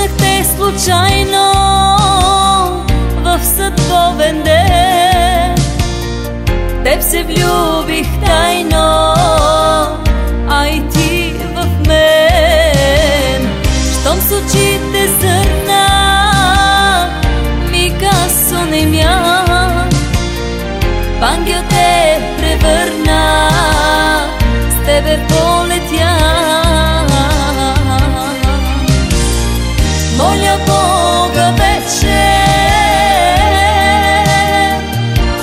Срещнах те случайно в съдбовен ден. Теб се влюбих тайно, а и ти в мен. Щом с очите зърна, мига сонемя. В ангел те превърна, с тебе полетя. Моля Бога вече,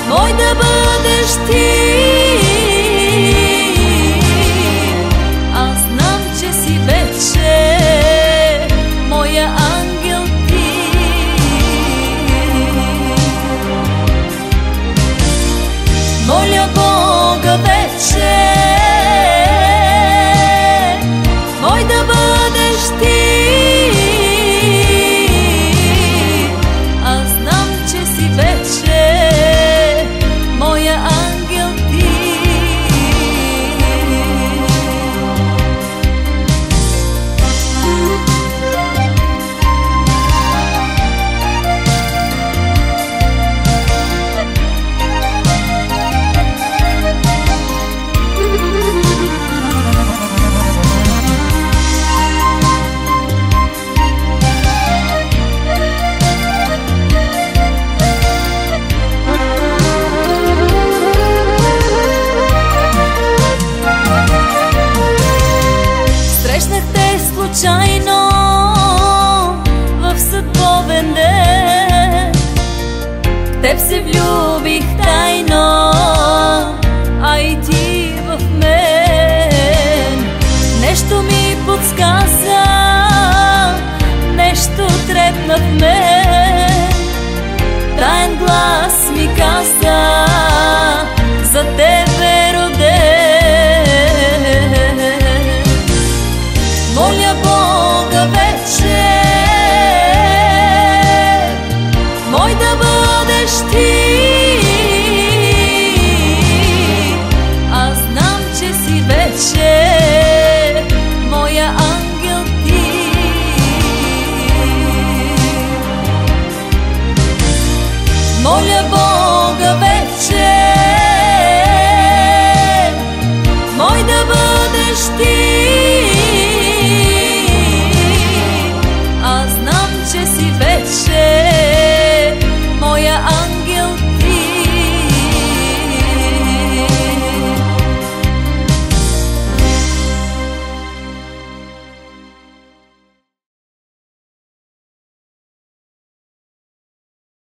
мой да бъдеш ти. Аз знам, че си вече моя ангел ти. Моля Бога вече, мой да бъдеш ти. Случайно в съдбовен ден. Теб се влюбих тайно, а и ти